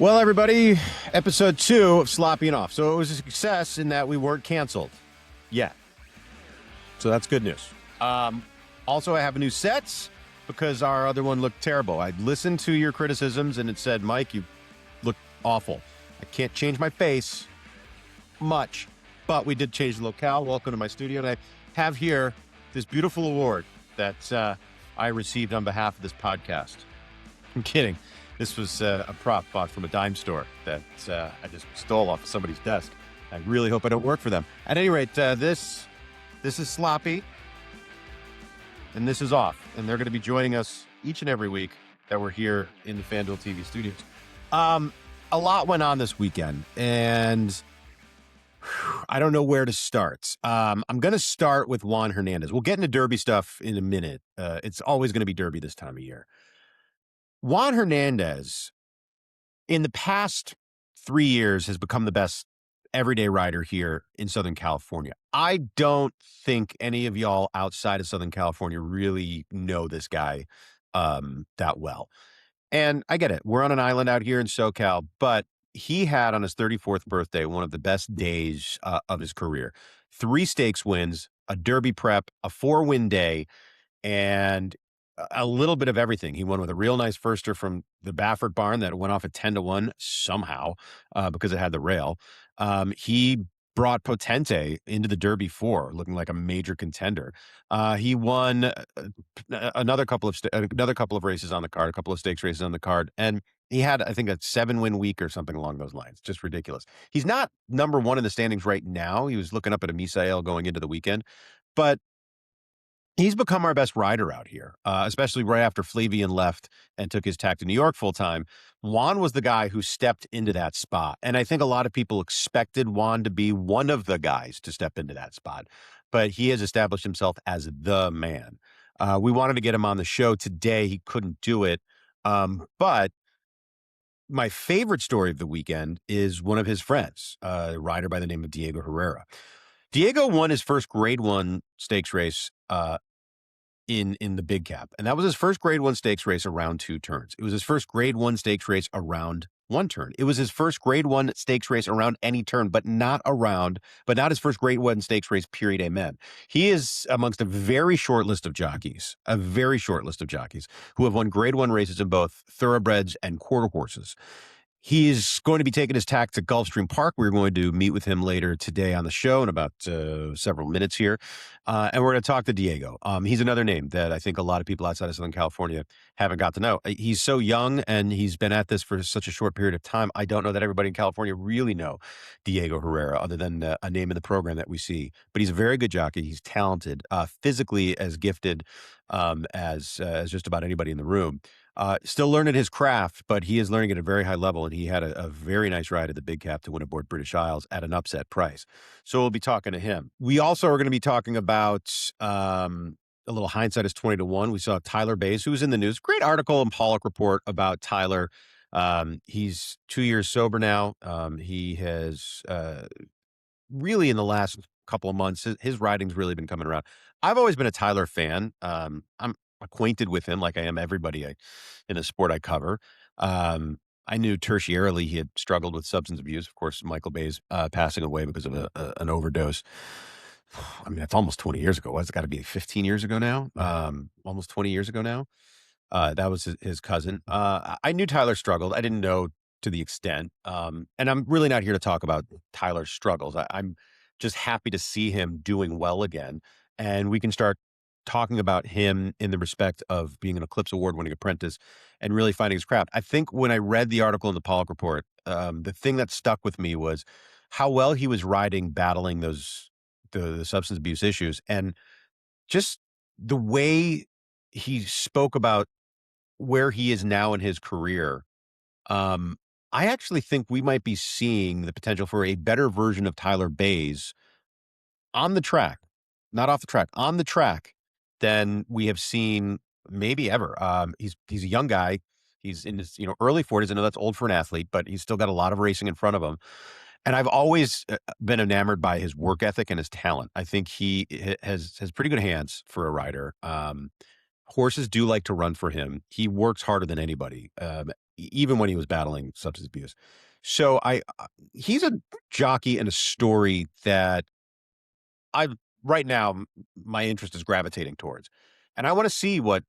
Well, everybody, episode 2 of Sloppy and Off. So it was a success in that we weren't canceled yet. So that's good news. Also, I have new sets because our other one looked terrible. I listened to your criticisms and it said, Mike, you look awful. I can't change my face much, but we did change the locale. Welcome to my studio. And I have here this beautiful award that I received on behalf of this podcast. I'm kidding. This was a prop bought from a dime store that I just stole off of somebody's desk. I really hope I don't work for them. At any rate, this is Sloppy, and this is Off. And they're going to be joining us each and every week that we're here in the FanDuel TV studios. A lot went on this weekend, and I don't know where to start. I'm going to start with Juan Hernandez. We'll get into Derby stuff in a minute. It's always going to be Derby this time of year. Juan Hernandez, in the past 3 years, has become the best everyday rider here in Southern California. I don't think any of y'all outside of Southern California really know this guy that well. And I get it. We're on an island out here in SoCal, but he had on his 34th birthday one of the best days of his career. 3 stakes wins, a Derby prep, a 4-win day, and a little bit of everything. He won with a real nice firster from the Baffert barn that went off at 10-1 somehow because it had the rail. He brought Potente into the Derby 4, looking like a major contender. He won another couple of races on the card, a couple of stakes races on the card, and he had, I think, a 7-win week or something along those lines. Just ridiculous. He's not number 1 in the standings right now. He was looking up at a Misael going into the weekend, but he's become our best rider out here, especially right after Flavian left and took his tack to New York full time. Juan was the guy who stepped into that spot. And I think a lot of people expected Juan to be one of the guys to step into that spot. But he has established himself as the man. We wanted to get him on the show today. He couldn't do it. But my favorite story of the weekend is one of his friends, a rider by the name of Diego Herrera. Diego won his first Grade 1 stakes race in the big cap. And that was his first Grade 1 stakes race around 2 turns. It was his first Grade 1 stakes race around 1 turn. It was his first Grade 1 stakes race around any turn, but not his first Grade 1 stakes race, period, amen. He is amongst a very short list of jockeys who have won Grade 1 races in both thoroughbreds and quarter horses. He's going to be taking his tack to Gulfstream Park. We're going to meet with him later today on the show in about several minutes here. And we're going to talk to Diego. He's another name that I think a lot of people outside of Southern California haven't got to know. He's so young and he's been at this for such a short period of time. I don't know that everybody in California really know Diego Herrera other than a name in the program that we see. But he's a very good jockey. He's talented, physically as gifted as just about anybody in the room. Still learning his craft, but he is learning at a very high level, and he had a very nice ride at the big cap to win aboard British Isles at an upset price. So we'll be talking to him. We also are going to be talking about a little hindsight is 20-1. We saw Tyler Baze, who was in the news. Great article in Pollock Report about Tyler. He's 2 years sober now. He has really in the last couple of months, his riding's really been coming around. I've always been a Tyler fan. I'm acquainted with him like I am everybody in the sport I cover. I knew tertiarily he had struggled with substance abuse. Of course, Michael Baze passing away because of an overdose. I mean, that's almost 20 years ago. It's got to be 15 years ago now. Almost 20 years ago now. That was his cousin. I knew Tyler struggled. I didn't know to the extent. And I'm really not here to talk about Tyler's struggles. I'm just happy to see him doing well again. And we can start talking about him in the respect of being an Eclipse Award-winning apprentice and really finding his craft. I think when I read the article in the Pollock Report, the thing that stuck with me was how well he was riding, battling the substance abuse issues, and just the way he spoke about where he is now in his career. I actually think we might be seeing the potential for a better version of Tyler Baze on the track, not off the track, on the track, than we have seen maybe ever. He's a young guy. He's in his early 40s. I know that's old for an athlete, but he's still got a lot of racing in front of him. And I've always been enamored by his work ethic and his talent. I think he has pretty good hands for a rider. Horses do like to run for him. He works harder than anybody. even when he was battling substance abuse. So he's a jockey and a story that I right now my interest is gravitating towards, and I want to see what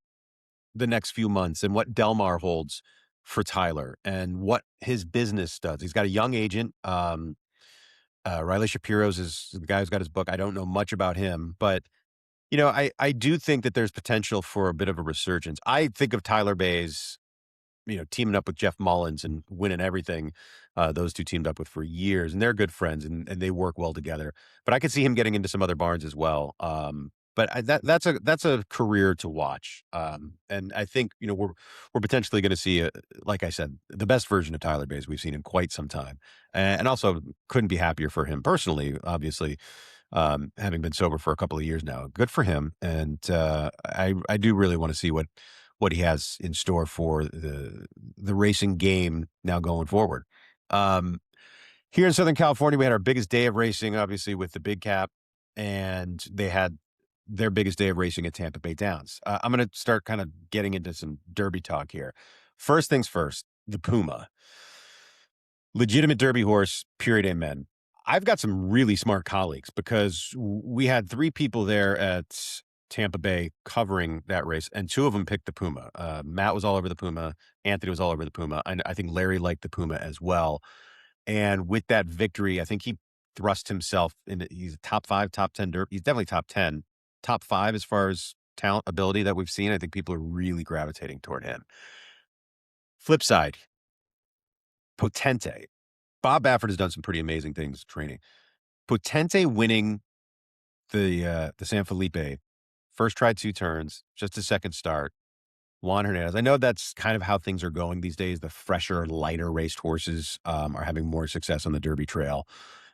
the next few months and what Delmar holds for Tyler and what his business does. He's got a young agent. Riley Shapiro's is the guy who's got his book. I don't know much about him, but I do think that there's potential for a bit of a resurgence. I think of Tyler Baze, teaming up with Jeff Mullins and winning everything those two teamed up with for years, and they're good friends and they work well together. But I could see him getting into some other barns as well. But that's a career to watch, and I think we're potentially going to see, like I said, the best version of Tyler Baze we've seen in quite some time, and also couldn't be happier for him personally. Obviously, having been sober for a couple of years now, good for him, and I do really want to see what he has in store for the racing game now going forward. Um, Here in Southern California, we had our biggest day of racing, obviously with the Big Cap, and they had their biggest day of racing at Tampa Bay Downs. I'm going to start kind of getting into some Derby talk here. First things first, the Puma, legitimate Derby horse, period, amen. I've got some really smart colleagues because we had 3 people there at Tampa Bay covering that race, and 2 of them picked the Puma. Matt was all over the Puma. Anthony was all over the Puma. And I think Larry liked the Puma as well. And with that victory, I think he thrust himself into, he's a top 5, top 10 Derby. He's definitely top 10, top 5 as far as talent ability that we've seen. I think people are really gravitating toward him. Flip side, Potente. Bob Baffert has done some pretty amazing things training. Potente winning the San Felipe, first tried 2 turns, just a second start. Juan Hernandez. I know that's kind of how things are going these days. The fresher, lighter raced horses are having more success on the Derby Trail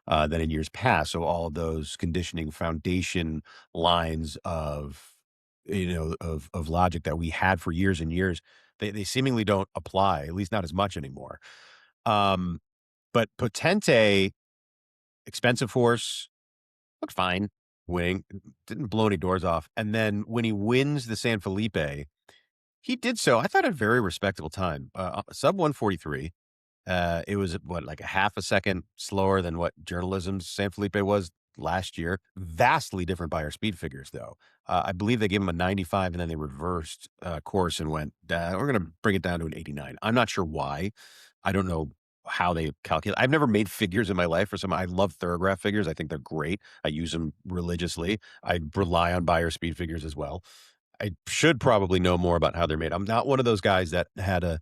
than in years past. So all of those conditioning foundation lines of of logic that we had for years and years, they seemingly don't apply, at least not as much anymore. But Potente, expensive horse, looked fine winning, didn't blow any doors off. And then when he wins the San Felipe, he did so, I thought, at a very respectable time, sub 143. It was what, like a half a second slower than what journalism's San Felipe was last year. Vastly different by our speed figures, though. I believe they gave him a 95 and then they reversed course and went, we're going to bring it down to an 89. I'm not sure why. I don't know how they calculate. I've never made figures in my life for some. I love Thorograph figures. I think they're great. I use them religiously. I rely on buyer speed figures as well. I should probably know more about how they're made. I'm not one of those guys that had a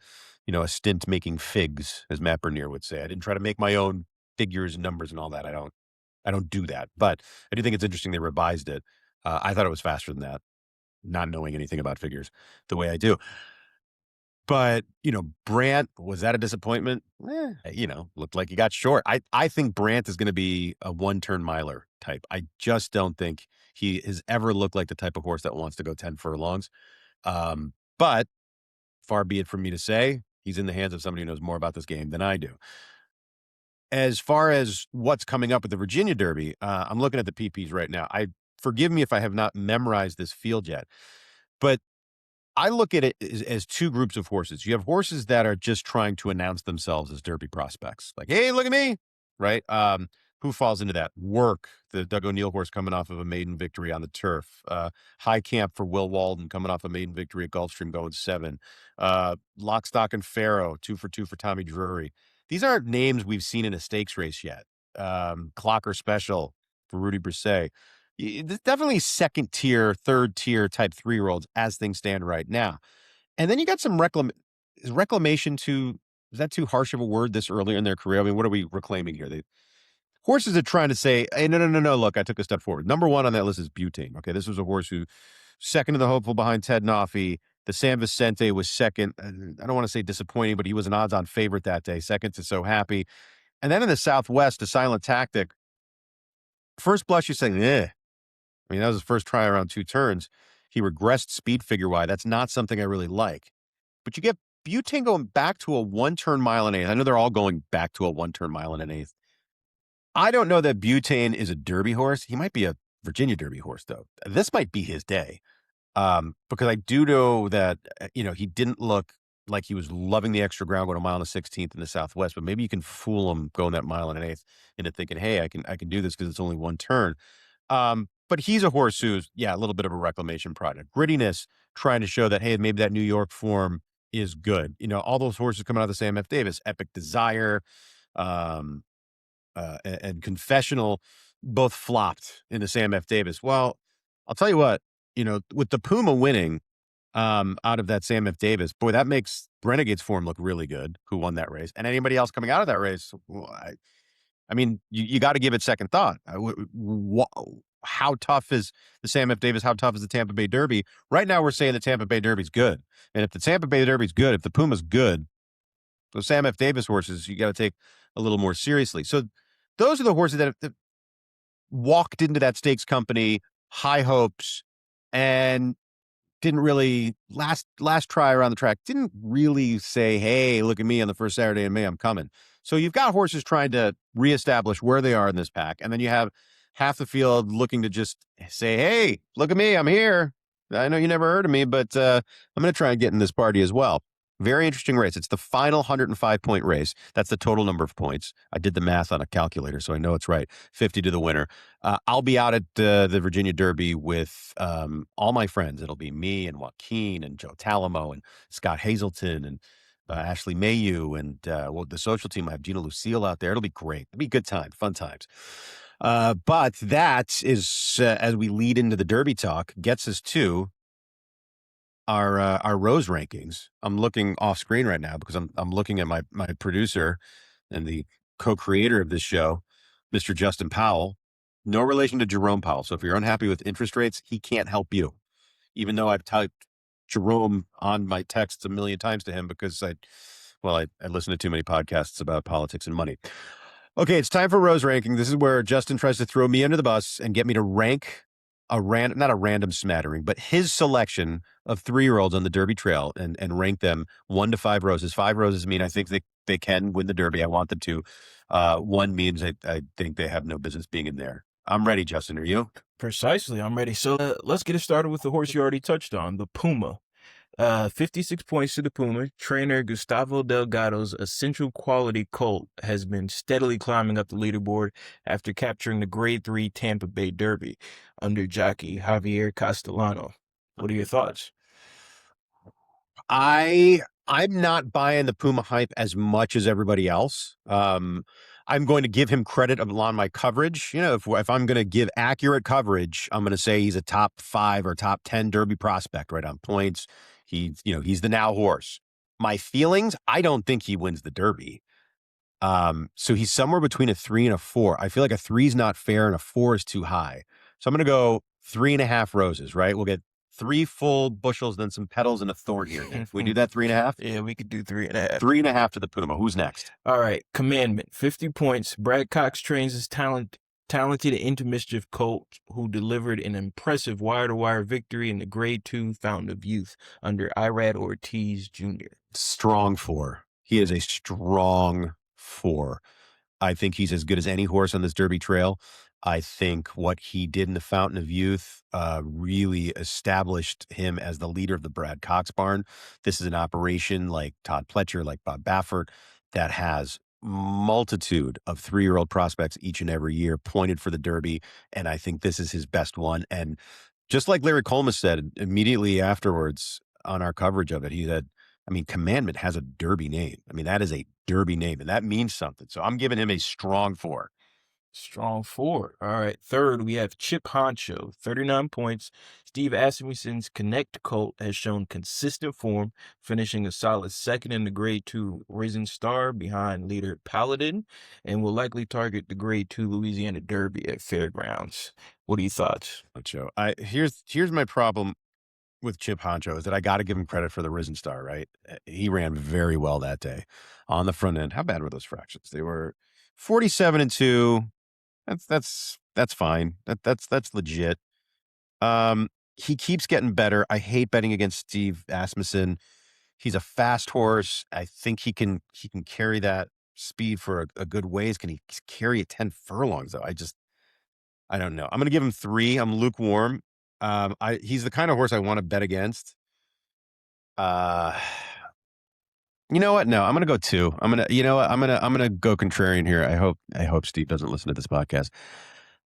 stint making figs, as Matt Bernier would say. I didn't try to make my own figures and numbers and all that. I don't do that. But I do think it's interesting they revised it. I thought it was faster than that, not knowing anything about figures the way I do. But, Brandt, was that a disappointment? Looked like he got short. I think Brandt is going to be a 1-turn miler type. I just don't think he has ever looked like the type of horse that wants to go 10 furlongs. But far be it from me to say, he's in the hands of somebody who knows more about this game than I do. As far as what's coming up with the Virginia Derby, I'm looking at the PPs right now. Forgive me if I have not memorized this field yet, but I look at it as 2 groups of horses. You have horses that are just trying to announce themselves as Derby prospects. Like, hey, look at me, right? Who falls into that? Work, the Doug O'Neill horse coming off of a maiden victory on the turf. High Camp for Will Walden coming off a maiden victory at Gulfstream going 7. Lock, Stock, and Pharaoh, 2 for 2 for Tommy Drury. These aren't names we've seen in a stakes race yet. Clocker Special for Rudy Brisset. It's definitely second tier, third tier type 3-year-olds as things stand right now. And then you got some reclamation is that too harsh of a word this early in their career? I mean, what are we reclaiming here? Horses are trying to say, hey, no, look, I took a step forward. Number 1 on that list is Butane. Okay, this was a horse who second to the hopeful behind Ted Noffey. The San Vicente was second. I don't want to say disappointing, but he was an odds-on favorite that day. Second to So Happy. And then in the Southwest, the Silent Tactic. First blush, you're saying, eh. I mean, that was his first try around 2 turns. He regressed speed figure-wise. That's not something I really like. But you get Butane going back to a 1-turn mile and 1/8. I know they're all going back to a 1-turn mile and 1/8. I don't know that Butane is a Derby horse. He might be a Virginia Derby horse, though. This might be his day. Because I do know that, he didn't look like he was loving the extra ground going a mile and a 16th in the Southwest, but maybe you can fool him going that mile and an eighth into thinking, hey, I can do this because it's only one turn. But he's a horse who's, a little bit of a reclamation product. Grittiness, trying to show that, hey, maybe that New York form is good. All those horses coming out of the Sam F. Davis, Epic Desire, um, and Confessional, both flopped in the Sam F. Davis. Well, I'll tell you what, with the Puma winning out of that Sam F. Davis, boy, that makes Renegade's form look really good, who won that race. And anybody else coming out of that race, well, I mean, you got to give it second thought. How tough is the Sam F. Davis? How tough is the Tampa Bay Derby? Right now, we're saying the Tampa Bay Derby's good. And if the Tampa Bay Derby's good, if the Puma's good, those Sam F. Davis horses, you got to take a little more seriously. So those are the horses that walked into that stakes company, high hopes, and didn't really last try around the track, didn't really say, hey, look at me on the first Saturday in May, I'm coming. So you've got horses trying to reestablish where they are in this pack. And then you have half the field looking to just say, hey, look at me, I'm here. I know you never heard of me, but I'm going to try and get in this party as well. Very interesting race. It's the final 105-point race. That's the total number of points. I did the math on a calculator, so I know it's right. 50 to the winner. I'll be out at the Virginia Derby with all my friends. It'll be me and Joaquin and Joe Talamo and Scott Hazelton and Ashley Mayu and the social team. I have Gina Lucille out there. It'll be great. It'll be a good time, fun times. But that is, as we lead into the Derby talk, gets us to our Rose rankings. I'm looking off screen right now because I'm looking at my producer and the co-creator of this show, Mr. Justin Powell. No relation to Jerome Powell. So if you're unhappy with interest rates, he can't help you. Even though I've typed Jerome on my texts a million times to him because I listen to too many podcasts about politics and money. Okay, it's time for Rose ranking. This is where Justin tries to throw me under the bus and get me to rank not a random smattering, but his selection of 3-year-olds on the Derby Trail and rank them 1 to 5 roses. 5 roses mean I think they can win the Derby. I want them to. 1 means I think they have no business being in there. I'm ready, Justin. Are you? Precisely. I'm ready. So let's get it started with the horse you already touched on, the Puma. 56 points to the Puma. Trainer Gustavo Delgado's Essential Quality Colt has been steadily climbing up the leaderboard after capturing the Grade 3 Tampa Bay Derby under jockey Javier Castellano. What are your thoughts? I'm not buying the Puma hype as much as everybody else. I'm going to give him credit on my coverage. If I'm going to give accurate coverage, I'm going to say he's a top 5 or top 10 Derby prospect right on points. He's the now horse. My feelings, I don't think he wins the Derby. So he's somewhere between a 3 and a 4. I feel like a 3 is not fair and a 4 is too high. So I'm going to go 3.5 roses, right? We'll get 3 full bushels, then some petals and a thorn here. Can we do that 3.5? Yeah, we could do 3.5. 3.5 to the Puma. Who's next? All right. Commandment, 50 points. Brad Cox trains his talented Into Mischief colt who delivered an impressive wire-to-wire victory in the Grade 2 Fountain of Youth under Irad Ortiz Jr. Strong 4. He is a strong 4. I think he's as good as any horse on this Derby Trail. I think what he did in the Fountain of Youth really established him as the leader of the Brad Cox barn. This is an operation like Todd Pletcher, like Bob Baffert, that has multitude of 3-year-old prospects each and every year pointed for the Derby. And I think this is his best one. And just like Larry Colmus said immediately afterwards on our coverage of it, he said, Commandment has a Derby name. That is a Derby name, and that means something. So I'm giving him a strong 4. Strong 4. All right. Third, we have Chip Honcho, 39 points. Steve Asmussen's Connect Colt has shown consistent form, finishing a solid second in the Grade 2 Risen Star behind leader Paladin, and will likely target the Grade 2 Louisiana Derby at Fairgrounds. What are your thoughts? Honcho, here's my problem with Chip Honcho is that I got to give him credit for the Risen Star, right? He ran very well that day on the front end. How bad were those fractions? They were 47-2. That's fine. That's legit. He keeps getting better. I hate betting against Steve Asmussen. He's a fast horse. I think he can carry that speed for a good ways. Can he carry it 10 furlongs though? I don't know. I'm going to give him 3. I'm lukewarm. He's the kind of horse I want to bet against. You know what? No, I'm gonna go 2. You know what? I'm gonna go contrarian here. I hope Steve doesn't listen to this podcast.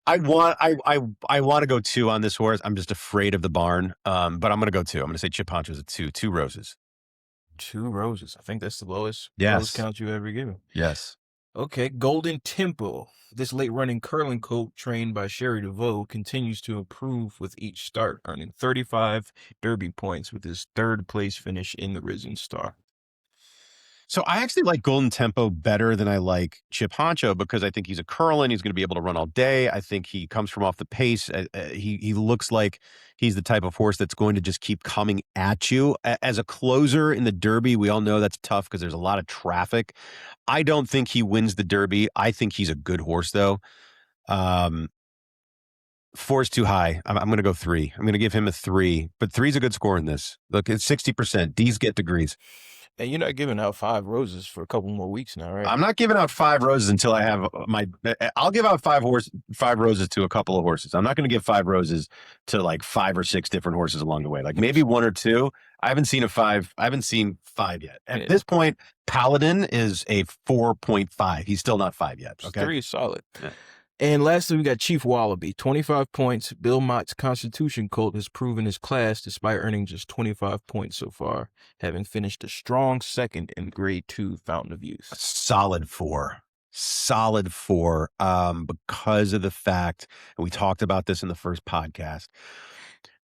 I want to go 2 on this horse. I'm just afraid of the barn. But I'm gonna go 2. I'm gonna say Chip Honcho's a 2. 2 roses. 2 roses. I think that's the lowest rose Yes. count you ever given. Yes. Okay, Golden Tempo. This late-running curling colt trained by Sherry DeVoe continues to improve with each start, earning 35 Derby points with his third-place finish in the Risen Star. So I actually like Golden Tempo better than I like Chip Honcho because I think he's a curlin. He's going to be able to run all day. I think he comes from off the pace. He looks like he's the type of horse that's going to just keep coming at you. As a closer in the Derby, we all know that's tough because there's a lot of traffic. I don't think he wins the Derby. I think he's a good horse, though. 4's too high. I'm going to go 3. I'm going to give him a 3, but 3's a good score in this. Look, it's 60%. D's get degrees. And you're not giving out 5 roses for a couple more weeks now, right? I'm not giving out 5 roses until I have I'll give out 5 roses to a couple of horses. I'm not going to give 5 roses to like 5 or 6 different horses along the way. Like maybe 1 or 2. I haven't seen 5 yet. At this point, Paladin is a 4.5. He's still not 5 yet. Okay. 3 is solid. Yeah. And lastly, we got Chief Wallaby, 25 points. Bill Mott's Constitution colt has proven his class despite earning just 25 points so far, having finished a strong second in Grade 2 Fountain of Youth. Solid 4. Because of the fact, and we talked about this in the first podcast,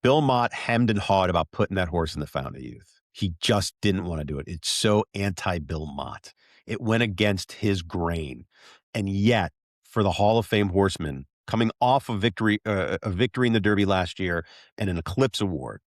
Bill Mott hemmed and hawed about putting that horse in the Fountain of Youth. He just didn't want to do it. It's so anti-Bill Mott. It went against his grain. And yet, for the Hall of Fame horseman, coming off a victory in the Derby last year and an Eclipse Award,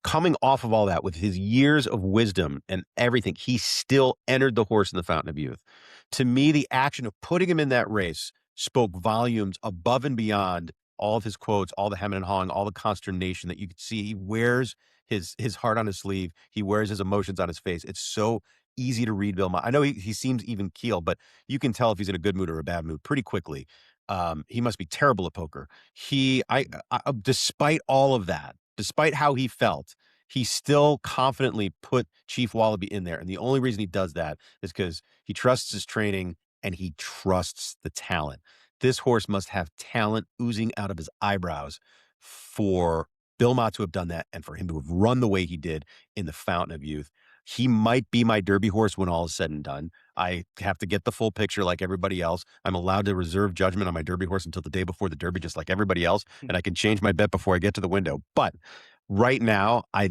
coming off of all that with his years of wisdom and everything, he still entered the horse in the Fountain of Youth. To me, the action of putting him in that race spoke volumes above and beyond all of his quotes, all the hemming and hawing, all the consternation that you could see. He wears his heart on his sleeve. He wears his emotions on his face. It's so easy to read Bill Mott. I know he seems even keel, but you can tell if he's in a good mood or a bad mood pretty quickly. He must be terrible at poker. Despite all of that, despite how he felt, he still confidently put Chief Wallaby in there. And the only reason he does that is because he trusts his training and he trusts the talent. This horse must have talent oozing out of his eyebrows for Bill Mott to have done that and for him to have run the way he did in the Fountain of Youth. He might be my Derby horse when all is said and done. I have to get the full picture like everybody else. I'm allowed to reserve judgment on my Derby horse until the day before the Derby, just like everybody else. And I can change my bet before I get to the window. But right now, I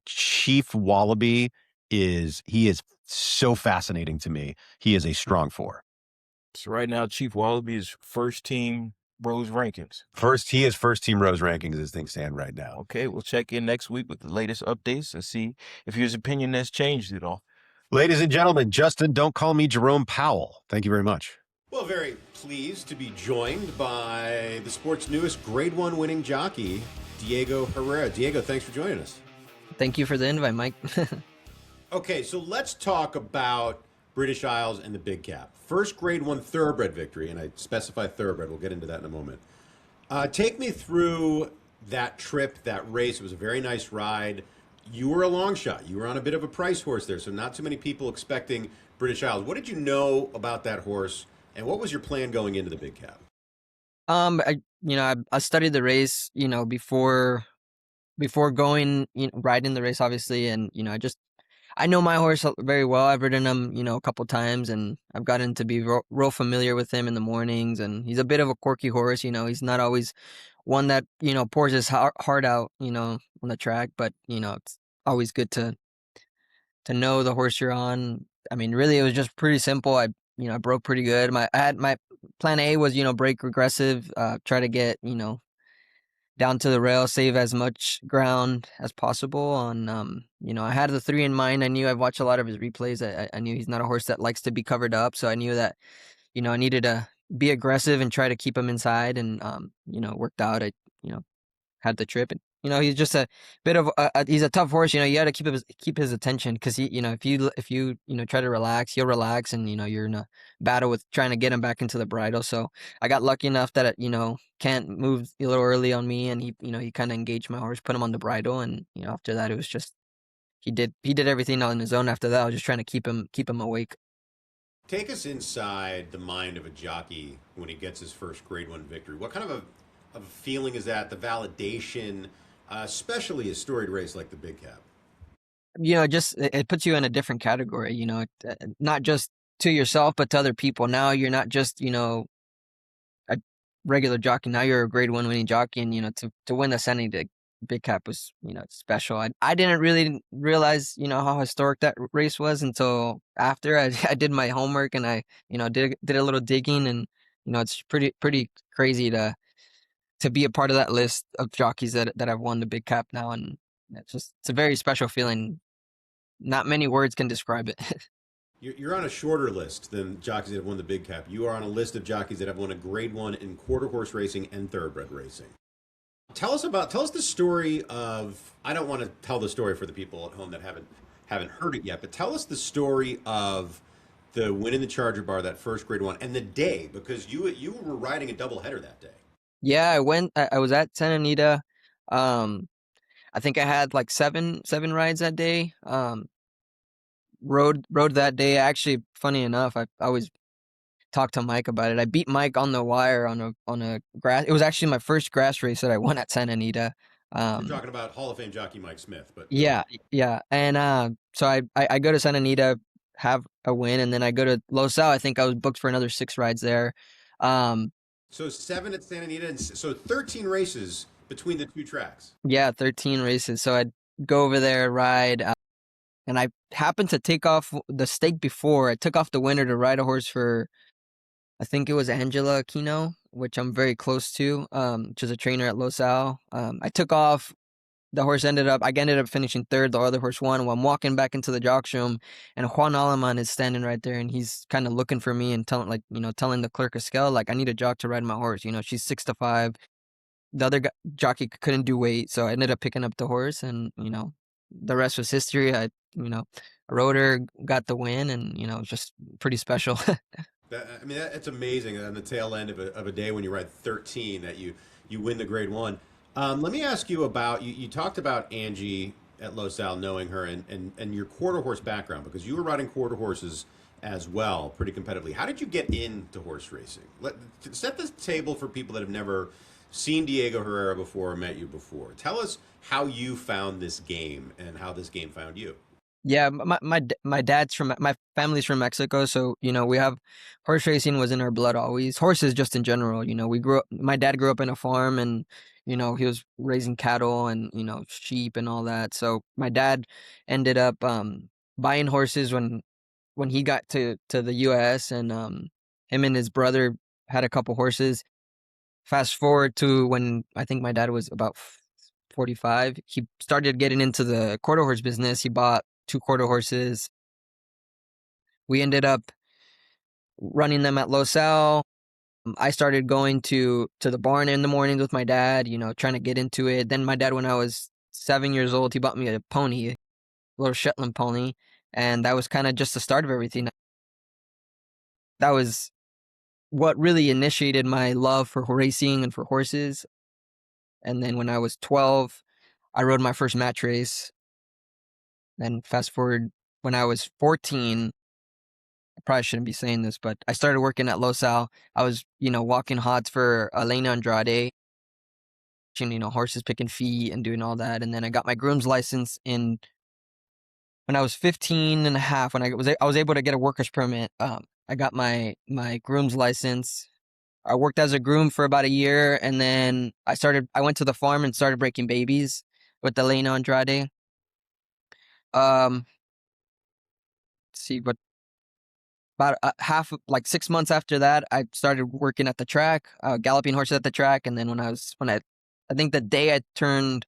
Chief Wallaby is so fascinating to me. He is a strong 4. So right now, Chief Wallaby is first team Rose rankings. He is first team Rose rankings as things stand right now. Okay, we'll check in next week with the latest updates and see if his opinion has changed at all. Ladies and gentlemen, Justin, don't call me Jerome Powell. Thank you very much. Well, very pleased to be joined by the sport's newest Grade 1 winning jockey, Diego Herrera. Diego, thanks for joining us. Thank you for the invite, Mike. Okay, so let's talk about British Isles and the Big Cap. First Grade 1 thoroughbred victory, and I specify thoroughbred. We'll get into that in a moment. Take me through that trip, that race. It was a very nice ride. You were a long shot. You were on a bit of a price horse there, so not too many people expecting British Isles. What did you know about that horse, and what was your plan going into the Big Cap? I studied the race, before going, riding the race, obviously, and I know my horse very well. I've ridden him, a couple times, and I've gotten to be real familiar with him in the mornings. And he's a bit of a quirky horse. He's not always one that pours his heart out, on the track. But it's always good to know the horse you're on. I mean, really, it was just pretty simple. I broke pretty good. My plan A was break regressive, try to get down to the rail, save as much ground as possible. On I had the 3 in mind. I knew I've watched a lot of his replays. I knew he's not a horse that likes to be covered up, so I knew that I needed to be aggressive and try to keep him inside, and it worked out. I had the trip, and he's just a bit of he's a tough horse. You got to keep his attention, because he if you try to relax, he'll relax, and you're in a battle with trying to get him back into the bridle. So I got lucky enough that can't move a little early on me, and he kind of engaged my horse, put him on the bridle, and after that it was just he did everything on his own after that. I was just trying to keep him awake. Take us inside the mind of a jockey when he gets his first Grade 1 victory. What kind of a feeling is that? The validation, especially a storied race like the Big Cap. Just it puts you in a different category. Not just to yourself, but to other people. Now you're not just a regular jockey. Now you're a Grade 1 winning jockey, and to win the San Anita Big Cap was special. I didn't really realize how historic that race was until after I did my homework, and I did a little digging, and it's pretty crazy to be a part of that list of jockeys that have won the Big Cap now, and it's a very special feeling. Not many words can describe it. You're on a shorter list than jockeys that have won the Big Cap. You are on a list of jockeys that have won a Grade 1 in quarter horse racing and thoroughbred racing. Tell us the story of. I don't want to tell the story for the people at home that haven't heard it yet, but tell us the story of the win in the Charger Bar, that first Grade 1, and the day, because you were riding a doubleheader that day. Yeah, I was at Santa Anita. I think I had like seven rides that day. Rode that day. Actually, funny enough, I always talk to Mike about it. I beat Mike on the wire on a grass. It was actually my first grass race that I won at Santa Anita. You're talking about Hall of Fame jockey Mike Smith, but yeah, and so I go to Santa Anita, have a win, and then I go to Los Al. I think I was booked for another 6 rides there. So 7 at Santa Anita, and so 13 races between the two tracks. Yeah, 13 races. So I'd go over there, ride, and I happened to take off the stake before. I took off the winner to ride a horse for, I think it was Angela Aquino, which I'm very close to, which is a trainer at Los Al. I took off. The horse I ended up finishing 3rd. The other horse won. While I'm walking back into the jocks room, and Juan Aleman is standing right there, and he's kind of looking for me and telling the clerk of scale, like, I need a jock to ride my horse. She's 6 to 5. The other jockey couldn't do weight, so I ended up picking up the horse, and the rest was history. I rode her, got the win, and it was just pretty special. That's amazing on the tail end of a day when you ride 13 that you win the Grade 1. Let me ask you about, you talked about Angie at Los Al, knowing her, and your quarter horse background, because you were riding quarter horses as well, pretty competitively. How did you get into horse racing? Set the table for people that have never seen Diego Herrera before or met you before. Tell us how you found this game and how this game found you. Yeah, my family's from Mexico, so we have horse racing was in our blood always. Horses just in general, my dad grew up in a farm, and he was raising cattle and sheep and all that. So my dad ended up buying horses when he got to the US, and him and his brother had a couple horses. Fast forward to when I think my dad was about 45, he started getting into the quarter horse business. He bought 2 quarter horses. We ended up running them at Los Al. I started going to the barn in the mornings with my dad, trying to get into it. Then my dad, when I was 7 years old, he bought me a pony, a little Shetland pony, and that was kind of just the start of everything. That was what really initiated my love for racing and for horses. And then when I was 12, I rode my first match race. Then fast forward, when I was 14, I probably shouldn't be saying this, but I started working at Los Al. I was, walking hots for Elena Andrade, horses picking feet and doing all that. And then I got my groom's license when I was 15 and a half, when I was able to get a worker's permit. I got my groom's license. I worked as a groom for about a year, and then I went to the farm and started breaking babies with Elena Andrade. Let's see, but about 6 months after that, I started working at the track, galloping horses at the track. And then I think the day I turned,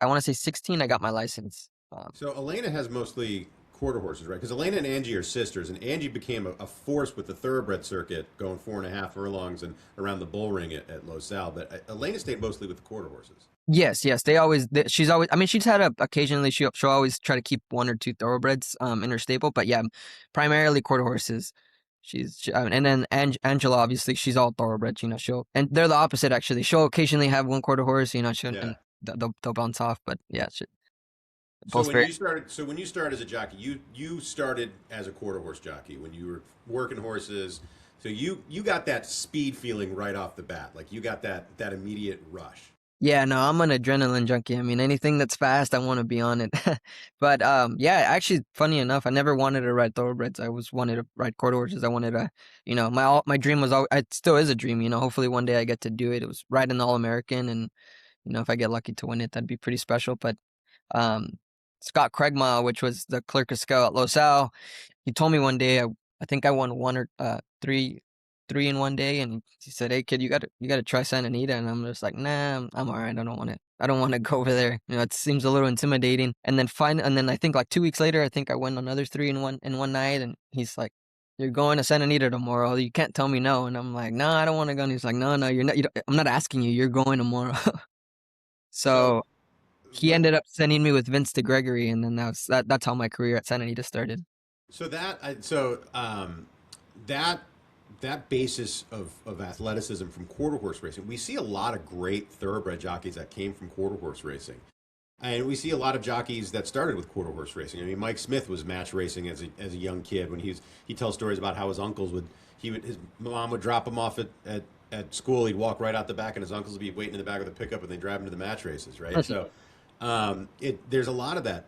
I want to say 16, I got my license. So Elena has mostly quarter horses, right? Because Elena and Angie are sisters, and Angie became a force with the thoroughbred circuit, going 4.5 furlongs and around the bull ring at Los Al. But Elena stayed mostly with the quarter horses. Yes. She's always, she's had occasionally, she'll always try to keep 1 or 2 thoroughbreds in her stable, but yeah, primarily quarter horses. And then Angela, obviously, she's all thoroughbreds, and they're the opposite, actually. She'll occasionally have 1 quarter horse, and they'll bounce off, but yeah. So both when very. you started, so when you started as a jockey, you started as a quarter horse jockey when you were working horses. So you got that speed feeling right off the bat. Like you got that immediate rush. Yeah, no, I'm an adrenaline junkie. I mean, anything that's fast, I want to be on it. But yeah, actually, funny enough, I never wanted to ride thoroughbreds. I was wanted to ride quarter horses. I wanted to, my dream was always, it still is a dream. Hopefully one day I get to do it. It was riding the All American, and if I get lucky to win it, that'd be pretty special. But um, Scott Craigmile, which was the clerk of skill at Los Al, he told me one day, I think I won one or three in one day, and he said, "Hey kid, you gotta try Santa Anita," and I'm just like, "Nah, I'm all right. I don't want it. I don't want to go over there. It seems a little intimidating." And then I think like 2 weeks later, I think I won another three in one night, and he's like, "You're going to Santa Anita tomorrow. You can't tell me no." And I'm like, "No, I don't want to go." And he's like, "No, no, you're not. I'm not asking you. You're going tomorrow." So So he let ended up sending me with Vince DeGregory, and then that's how my career at Santa Anita started. so that I- so that that basis of athleticism from quarter horse racing, we see a lot of great thoroughbred jockeys that came from quarter horse racing. And we see a lot of jockeys that started with quarter horse racing. I mean, Mike Smith was match racing as a young kid when he tells stories about how his uncles his mom would drop him off at school. He'd walk right out the back, and his uncles would be waiting in the back of the pickup, and they drive him to the match races, right? So, there's a lot of that.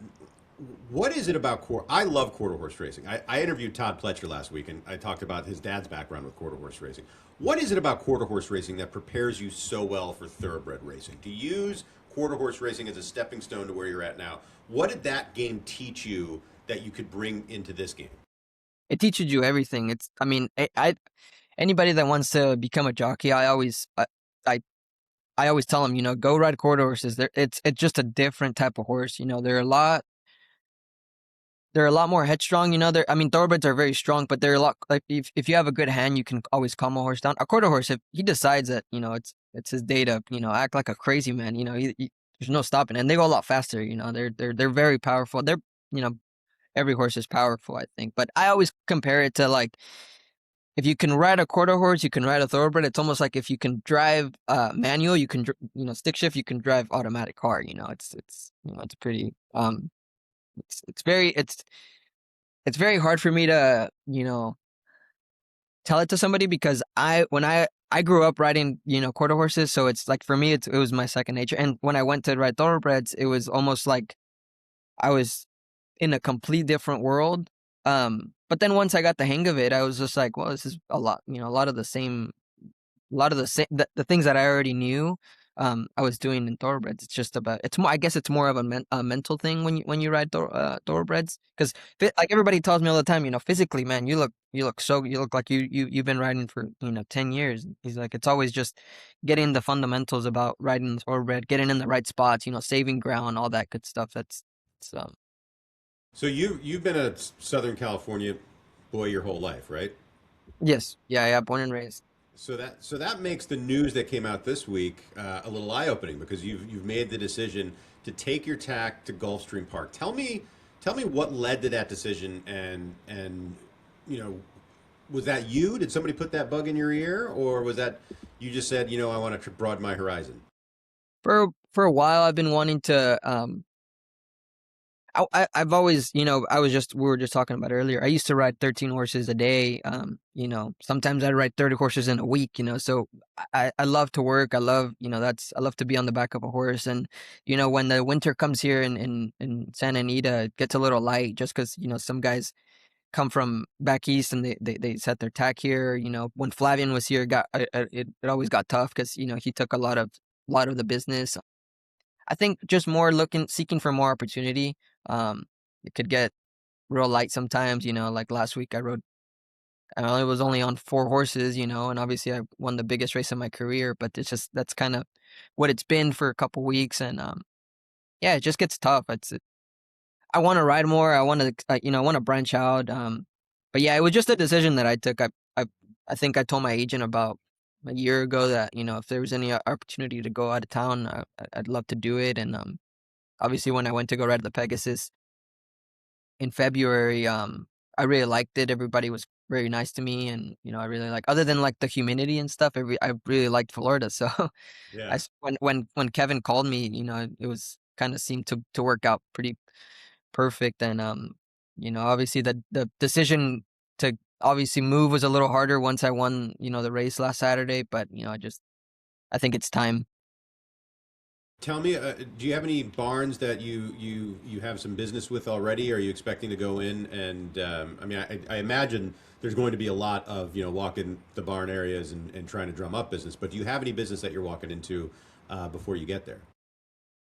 What is it about quarter? I love quarter horse racing. I interviewed Todd Pletcher last week, and I talked about his dad's background with quarter horse racing. What is it about quarter horse racing that prepares you so well for thoroughbred racing? To use quarter horse racing as a stepping stone to where you're at now, what did that game teach you that you could bring into this game? It teaches you everything. I mean, anybody that wants to become a jockey, I I always tell them, go ride quarter horses. It's just a different type of horse. They're a lot more headstrong. I mean, thoroughbreds are very strong, but they're a lot like if you have a good hand, you can always calm a horse down. A quarter horse, if he decides that it's his day to act like a crazy man, there's no stopping, and they go a lot faster. They're very powerful. You know every horse is powerful, I think, but I always compare it to like if you can ride a quarter horse, you can ride a thoroughbred. It's almost like if you can drive manual, you can stick shift, you can drive automatic car. It's pretty it's very hard for me to tell it to somebody because I grew up riding quarter horses, so it's like for me it was my second nature. And when I went to ride thoroughbreds, it was almost like I was in a complete different world. But then once I got the hang of it, I was just like, well, this is a lot of the same, the things that I already knew. I was doing in thoroughbreds. It's just about, it's more, I guess it's more of a mental thing when you ride thoroughbreds. Because like everybody tells me all the time, physically, man, you look like you've been riding for 10 years. He's like, it's always just getting the fundamentals about riding thoroughbred, getting in the right spots, saving ground, all that good stuff. It's, So you've been a Southern California boy your whole life, right? yes, yeah, born and raised. So that makes the news that came out this week a little eye opening because you've made the decision to take your tack to Gulfstream Park. Tell me what led to that decision and you know was that you? Did somebody put that bug in your ear, or was that you just said I want to broaden my horizon? For a while, I've been wanting to. I've always, we were just talking about earlier. I used to ride 13 horses a day. Sometimes I'd ride 30 horses in a week. So I love to work. I love, I love to be on the back of a horse. And when the winter comes here in Santa Anita, it gets a little light just because some guys come from back east and they set their tack here. When Flavian was here, it always got tough because he took a lot of the business. I think just more seeking for more opportunity. It could get real light sometimes. Like last week I was only on four horses. And obviously I won the biggest race of my career. But it's just that's kind of what it's been for a couple weeks, and yeah, it just gets tough. I want to ride more. I want to I want to branch out. But yeah, it was just a decision that I took. I I think I told my agent about a year ago that if there was any opportunity to go out of town, I'd love to do it. And obviously, when I went to go ride the Pegasus in February, I really liked it. Everybody was very nice to me, and I really like other than like the humidity and stuff. I really liked Florida. So Yeah. when Kevin called me, it was kind of seemed to work out pretty perfect. And obviously the decision to obviously move was a little harder once I won, the race last Saturday. But I think it's time. Tell me, do you have any barns that you have some business with already? Are you expecting to go in? And I mean, I imagine there's going to be a lot of walking the barn areas and trying to drum up business. But do you have any business that you're walking into before you get there?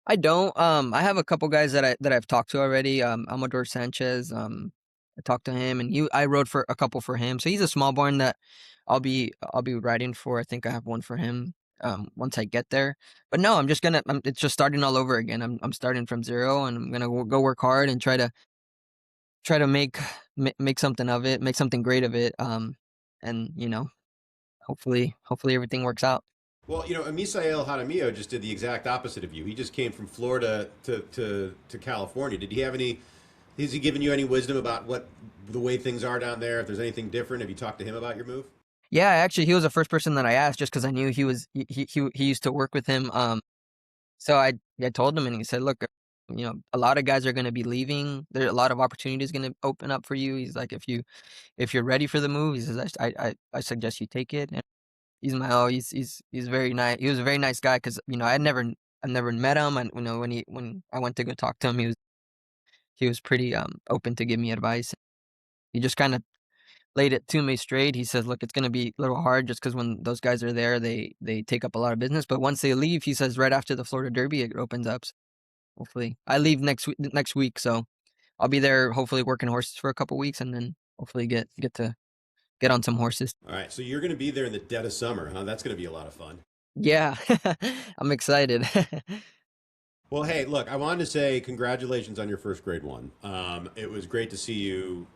I don't. I have a couple guys that I've talked to already. Amador Sanchez. I talked to him, and I rode for a couple for him. So he's a small barn that I'll be riding for. I think I have one for him. Once I get there. But no, it's just starting all over again. I'm starting from zero, and I'm gonna go work hard and try to make something of it, make something great of it. And hopefully everything works out. Well, Misael Jaramillo just did the exact opposite of you. He just came from Florida to California. Has he given you any wisdom about the way things are down there? If there's anything different, have you talked to him about your move? Yeah, actually, he was the first person that I asked, just because I knew he used to work with him. So I told him, and he said, "Look, a lot of guys are going to be leaving. There are a lot of opportunities going to open up for you." He's like, if you're ready for the move, he says, I suggest you take it. And he's very nice. He was a very nice guy, because I never met him, and when I went to go talk to him, he was pretty open to give me advice. He just kind of laid it to me straight. He says, "Look, it's going to be a little hard, just because when those guys are there, they take up a lot of business. But once they leave," he says, "right after the Florida Derby, it opens up." So hopefully, I leave next week, so I'll be there hopefully working horses for a couple weeks, and then hopefully get to get on some horses. All right, so you're going to be there in the dead of summer, huh? That's going to be a lot of fun. Yeah, I'm excited. Well, hey, look, I wanted to say congratulations on your first grade one. It was great to see you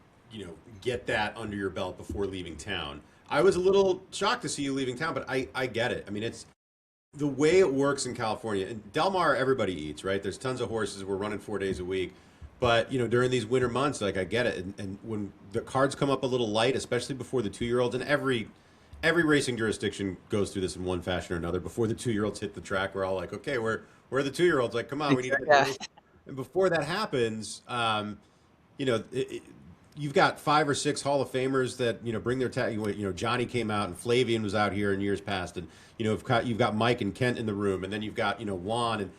get that under your belt before leaving town. I was a little shocked to see you leaving town, but I get it. I mean, it's the way it works in California. In Del Mar, everybody eats, right? There's tons of horses. We're running 4 days a week. But, during these winter months, like, I get it. And when the cards come up a little light, especially before the 2-year-olds, and every racing jurisdiction goes through this in one fashion or another. Before the 2-year-olds hit the track, we're all like, okay, where are the 2-year-olds? Like, come on, we need to get the race. And before that happens, you've got 5 or 6 Hall of Famers that bring their tag. Johnny came out, and Flavian was out here in years past, and you've got Mike and Kent in the room, and then you've got Juan, and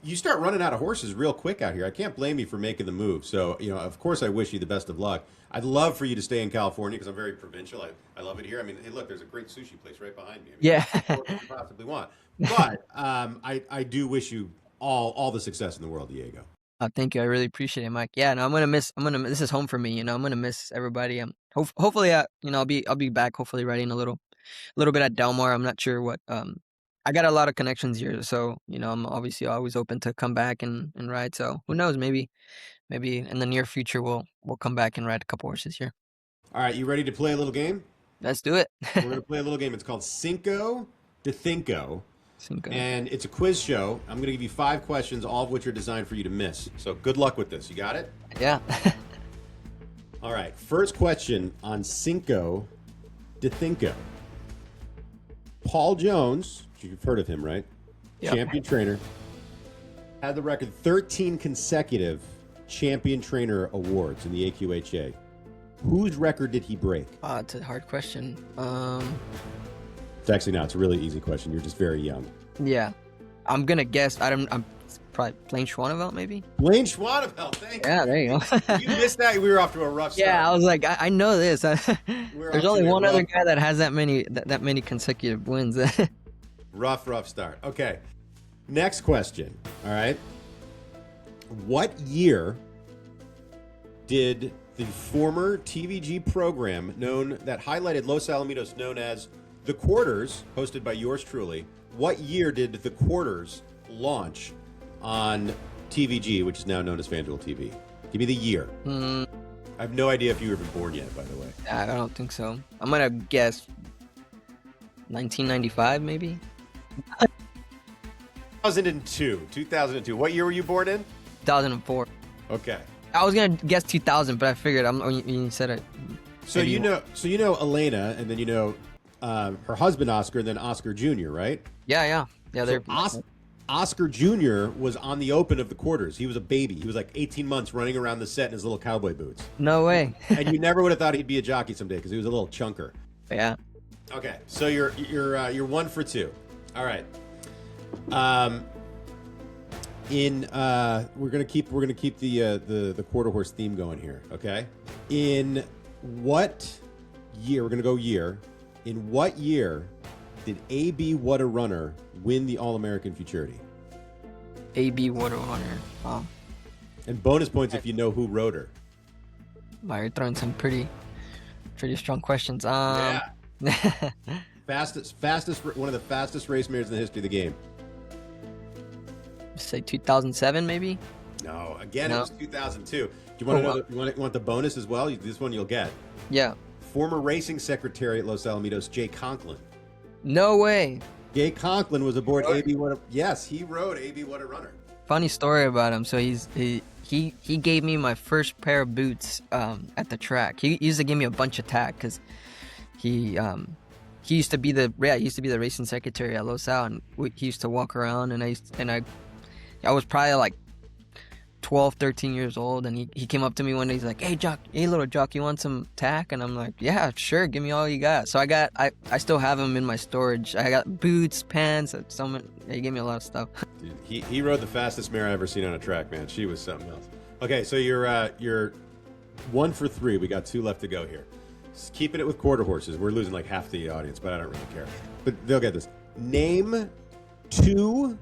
you start running out of horses real quick out here. I can't blame you for making the move. So of course, I wish you the best of luck. I'd love for you to stay in California, because I'm very provincial. I love it here. I mean, hey, look, there's a great sushi place right behind me. I mean, Yeah. what you possibly want. But I do wish you all the success in the world, Diego. Thank you. I really appreciate it, Mike. Yeah, no, I'm gonna miss. This is home for me. I'm gonna miss everybody. Hopefully, I'll be back. Hopefully, riding a little bit at Del Mar. I'm not sure what. I got a lot of connections here, so I'm obviously always open to come back and ride. So who knows? Maybe in the near future we'll come back and ride a couple horses here. All right, you ready to play a little game? Let's do it. We're gonna play a little game. It's called Cinco de Cinco. And it's a quiz show. I'm going to give you 5 questions, all of which are designed for you to miss. So good luck with this. You got it? Yeah. All right. First question on Cinco de Cinco. Paul Jones, you've heard of him, right? Yep. Champion trainer. Had the record 13 consecutive champion trainer awards in the AQHA. Whose record did he break? It's a hard question. It's actually not. It's a really easy question. You're just very young. Yeah. I'm going to guess. I'm probably Blaine Schwanevelt, maybe? Blaine Schwanevelt, thank you. Yeah, there you go. You missed that. We were off to a rough start. Yeah, I was like, I know this. There's only one other guy that has that many consecutive wins. Rough start. Okay. Next question. All right. What year did the former TVG program that highlighted Los Alamitos, known as The Quarters, hosted by yours truly, what year did The Quarters launch on TVG, which is now known as FanDuel TV? Give me the year. I have no idea if you were even born yet, by the way. I don't think so. I'm going to guess 1995, maybe? 2002. What year were you born in? 2004. Okay. I was going to guess 2000, but I figured when you said it. So you know Elena, and then her husband Oscar, and then Oscar Jr., right? Yeah. They're Oscar Jr. was on the open of the quarters. He was a baby. He was like 18 months running around the set in his little cowboy boots. No way. And you never would have thought he'd be a jockey someday because he was a little chunker. Yeah. Okay, so you're 1 for 2. All right. We're gonna keep the quarter horse theme going here. Okay. In what year? We're gonna go year. In what year did A.B. What a Runner win the All-American Futurity? A.B. What a Runner. Wow. And bonus points if you know who rode her. Wow, you're throwing some pretty strong questions. Yeah. Fastest, one of the fastest race mares in the history of the game. Say 2007, maybe. No, again, No. It was 2002. Do you want to know? Wow. You want the bonus as well? This one you'll get. Yeah. Former racing secretary at Los Alamitos, Jay Conklin. No way. Jay Conklin was aboard A.B. What a... Yes, he rode A.B. What a Runner. Funny story about him. So he gave me my first pair of boots at the track. He used to give me a bunch of tack because he used to be the racing secretary at Los Al, and he used to walk around, and I was probably like 12, 13 years old, and he came up to me one day. He's like, hey little jock, you want some tack? And I'm like, yeah, sure, give me all you got. So I still have them in my storage. I got boots, pants, he gave me a lot of stuff. Dude, he rode the fastest mare I ever seen on a track, man. She was something else. Okay, so you're 1 for 3. We got 2 left to go here. Just keeping it with quarter horses. We're losing like half the audience, but I don't really care. But they'll get this. Name 2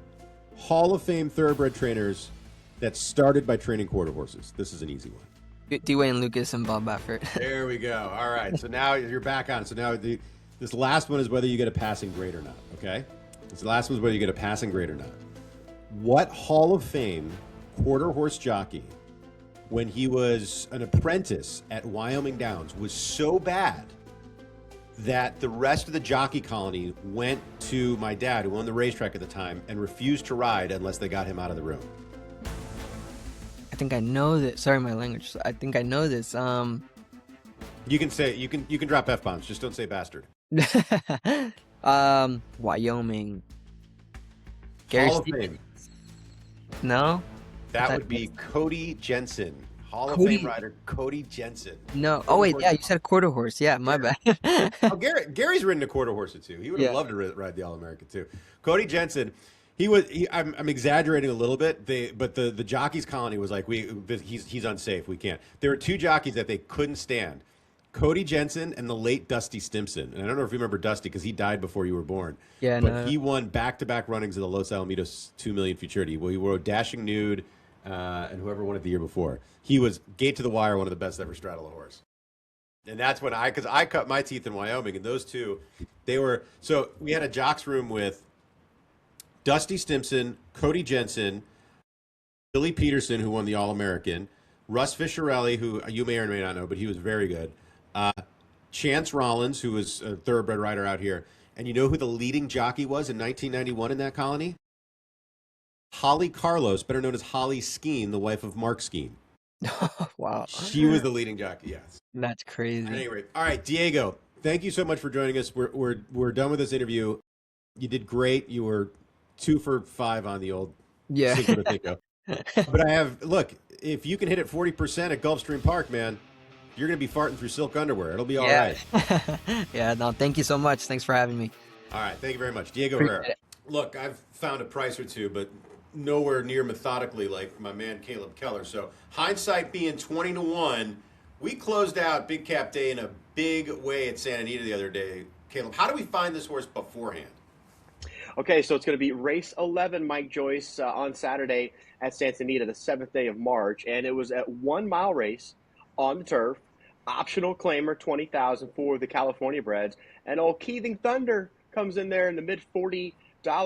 Hall of Fame thoroughbred trainers that started by training quarter horses. This is an easy one. Dwayne Lucas and Bob Baffert. There we go. All right. So now you're back on. So now this last one is whether you get a passing grade or not. Okay. This last one is whether you get a passing grade or not. What Hall of Fame quarter horse jockey, when he was an apprentice at Wyoming Downs, was so bad that the rest of the jockey colony went to my dad, who owned the racetrack at the time, and refused to ride unless they got him out of the room? I think I know this. Sorry, my language. I think I know this. You can drop F-bombs, just don't say bastard. Wyoming. Hall of Fame. No? That would be Cody Jensen. Hall of Cody? Fame rider Cody Jensen. No. Oh wait, yeah, you said quarter horse. Yeah, my bad. Oh, Gary's ridden a quarter horse or two. He would have loved to ride the All-American too. Cody Jensen, I'm exaggerating a little bit. But the jockeys colony was like, he's unsafe. We can't. There were 2 jockeys that they couldn't stand. Cody Jensen and the late Dusty Stimson. And I don't know if you remember Dusty because he died before you were born. Yeah, but he won back-to-back runnings of the Los Alamitos 2 Million Futurity. Well, he rode Dashing Nude and whoever won it the year before. He was gate to the wire, one of the best to ever straddle a horse. And that's when because I cut my teeth in Wyoming, and those 2, so we had a jocks room with Dusty Stimson, Cody Jensen, Billy Peterson, who won the All-American, Russ Fischerelli, who you may or may not know, but he was very good, Chance Rollins, who was a thoroughbred rider out here. And you know who the leading jockey was in 1991 in that colony? Holly Carlos, better known as Holly Skeen, the wife of Mark Skeen. Wow. She was the leading jockey, yes. That's crazy. At any rate, all right, Diego, thank you so much for joining us. We're done with this interview. You did great. You were 2 for 5 on the old Cinco de Pico. But look, if you can hit it 40% at Gulfstream Park, man, you're going to be farting through silk underwear. It'll be all right. Yeah, no, thank you so much. Thanks for having me. All right, thank you very much. Diego Herrera. Look, I've found a price or two, but nowhere near methodically like my man Caleb Keller. So hindsight being 20-1, we closed out Big Cap Day in a big way at Santa Anita the other day. Caleb, how do we find this horse beforehand? Okay, so it's going to be race 11, Mike Joyce, on Saturday at Santa Anita, the 7th day of March. And it was a 1 mile race on the turf. Optional claimer, $20,000 for the California breds. And old Keithing Thunder comes in there in the mid $40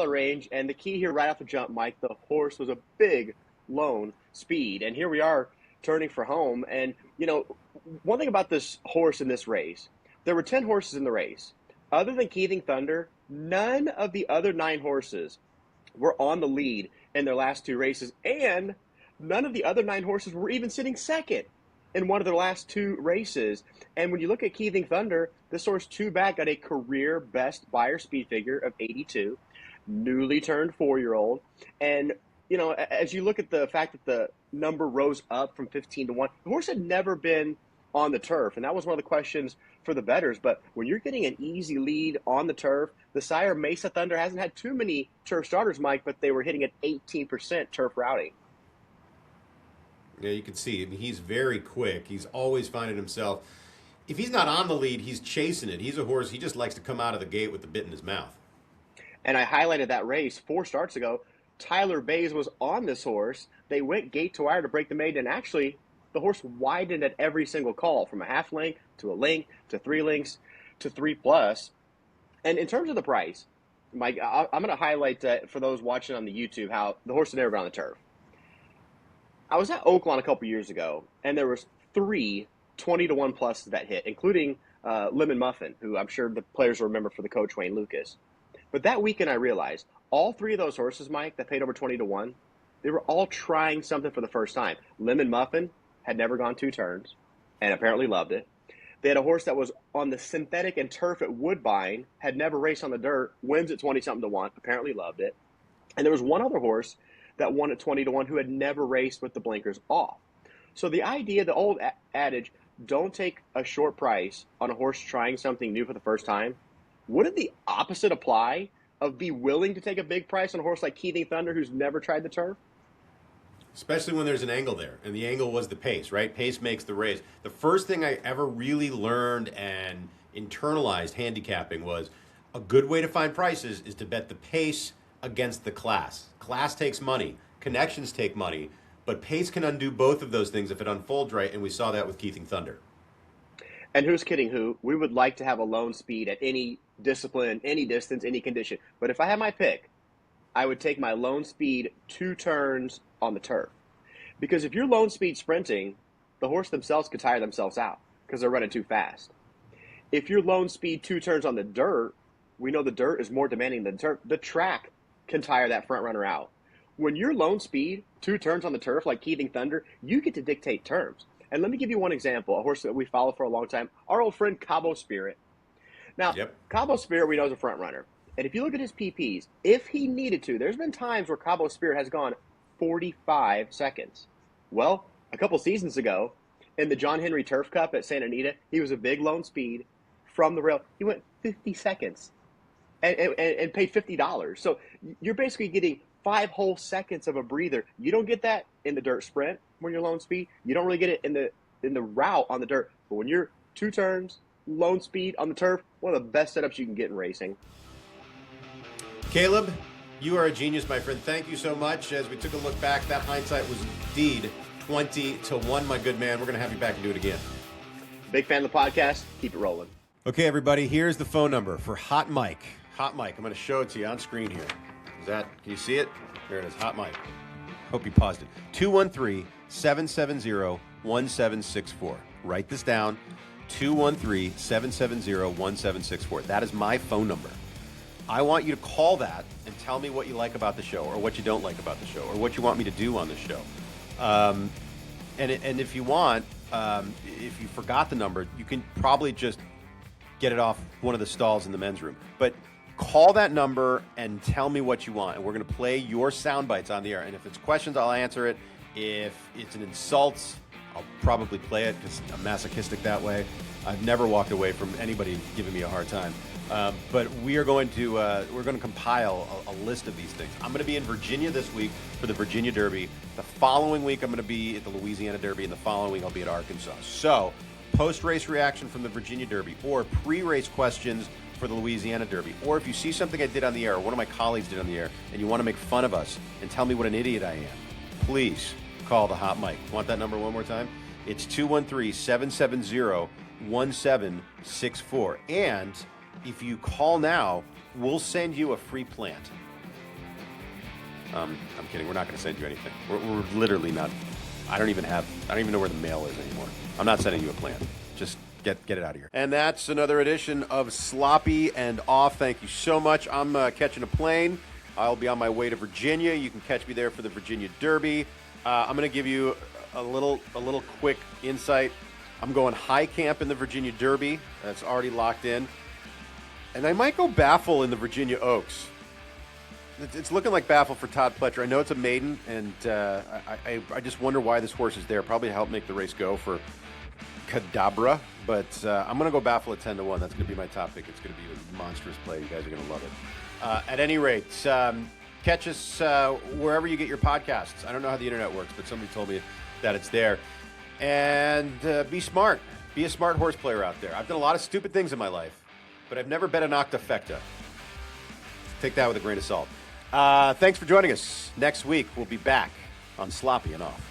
range. And the key here right off the jump, Mike, the horse was a big lone speed. And here we are turning for home. And, you know, one thing about this horse in this race, there were 10 horses in the race. Other than Keithing Thunder, none of the other 9 horses were on the lead in their last 2 races. And none of the other 9 horses were even sitting second in one of their last 2 races. And when you look at Keithing Thunder, this horse 2 back got a career best buyer speed figure of 82. newly turned 4-year-old. And, as you look at the fact that the number rose up from 15 to 1, the horse had never been on the turf. And that was one of the questions for the bettors. But when you're getting an easy lead on the turf, the sire Mesa Thunder hasn't had too many turf starters, Mike, but they were hitting at 18% turf routing. Yeah, you can see. I mean, he's very quick. He's always finding himself. If he's not on the lead, he's chasing it. He's a horse. He just likes to come out of the gate with the bit in his mouth. And I highlighted that race 4 starts ago. Tyler Baze was on this horse. They went gate to wire to break the maiden, and actually the horse widened at every single call, from a half length to a length to 3 lengths to 3+. And in terms of the price, Mike, I'm going to highlight for those watching on the YouTube how the horse had never been on the turf. I was at Oaklawn a couple years ago, and there was 3 20-to-1 pluses that hit, including Lemon Muffin, who I'm sure the players will remember for the coach Wayne Lucas. But that weekend I realized all 3 of those horses, Mike, that paid over 20-to-1, they were all trying something for the first time. Lemon Muffin had never gone 2 turns and apparently loved it. They had a horse that was on the synthetic and turf at Woodbine, had never raced on the dirt, wins at 20-something to 1, apparently loved it. And there was one other horse that won at 20-to-1 who had never raced with the blinkers off. So the idea, the old adage, don't take a short price on a horse trying something new for the first time, wouldn't the opposite apply of be willing to take a big price on a horse like Keating Thunder who's never tried the turf? Especially when there's an angle there, and the angle was the pace, right? Pace makes the race. The first thing I ever really learned and internalized handicapping was a good way to find prices is to bet the pace against the class. Class takes money, connections take money, but pace can undo both of those things if it unfolds right, and we saw that with Keating Thunder. And who's kidding who? We would like to have a lone speed at any discipline, any distance, any condition. But if I had my pick, I would take my lone speed 2 turns on the turf. Because if you're lone speed sprinting, the horse themselves could tire themselves out because they're running too fast. If you're lone speed 2 turns on the dirt, we know the dirt is more demanding than the turf. The track can tire that front runner out. When you're lone speed 2 turns on the turf like Keating Thunder, you get to dictate terms. And let me give you one example, a horse that we followed for a long time, our old friend Cabo Spirit. Now, Cabo Spirit we know is a front runner. And if you look at his PPs, if he needed to, there's been times where Cabo Spirit has gone 45 seconds. Well, a couple seasons ago, in the John Henry Turf Cup at Santa Anita, he was a big lone speed from the rail. He went 50 seconds and paid $50. So you're basically getting 5 whole seconds of a breather. You don't get that in the dirt sprint when you're lone speed. You don't really get it in the route on the dirt. But when you're 2 turns, lone speed on the turf, one of the best setups you can get in racing. Caleb, you are a genius, my friend. Thank you so much. As we took a look back, that hindsight was indeed 20-to-1, my good man. We're going to have you back and do it again. Big fan of the podcast. Keep it rolling. Okay, everybody, here's the phone number for Hot Mike. Hot Mike, I'm going to show it to you on screen here. Can you see it? There it is, Hot Mike. Hope you paused it. 213-770-1764. Write this down, 213-770-1764. That is my phone number. I want you to call that and tell me what you like about the show or what you don't like about the show or what you want me to do on the show. And if you want, if you forgot the number, you can probably just get it off one of the stalls in the men's room. But call that number and tell me what you want. And we're going to play your sound bites on the air. And if it's questions, I'll answer it. If it's an insult, I'll probably play it because I'm masochistic that way. I've never walked away from anybody giving me a hard time. But we're going to compile a list of these things. I'm going to be in Virginia this week for the Virginia Derby. The following week, I'm going to be at the Louisiana Derby, and the following week, I'll be at Arkansas. So, post-race reaction from the Virginia Derby, or pre-race questions for the Louisiana Derby, or if you see something I did on the air, or one of my colleagues did on the air, and you want to make fun of us and tell me what an idiot I am, please call the Hot Mic. Want that number one more time? It's 213-770-1764. And if you call now, we'll send you a free plant. I'm kidding. We're not going to send you anything. We're literally not. I don't even know where the mail is anymore. I'm not sending you a plant. Just get it out of here. And that's another edition of Sloppy and Off. Thank you so much. I'm catching a plane. I'll be on my way to Virginia. You can catch me there for the Virginia Derby. I'm going to give you a little quick insight. I'm going high camp in the Virginia Derby. That's already locked in. And I might go baffle in the Virginia Oaks. It's looking like baffle for Todd Pletcher. I know it's a maiden, and I just wonder why this horse is there. Probably to help make the race go for Cadabra, but I'm going to go baffle at 10-1. That's going to be my top pick. It's going to be a monstrous play. You guys are going to love it. At any rate, catch us wherever you get your podcasts. I don't know how the internet works, but somebody told me that it's there. And be smart. Be a smart horse player out there. I've done a lot of stupid things in my life, but I've never bet an octafecta. Take that with a grain of salt. Thanks for joining us. Next week, we'll be back on Sloppy and Off.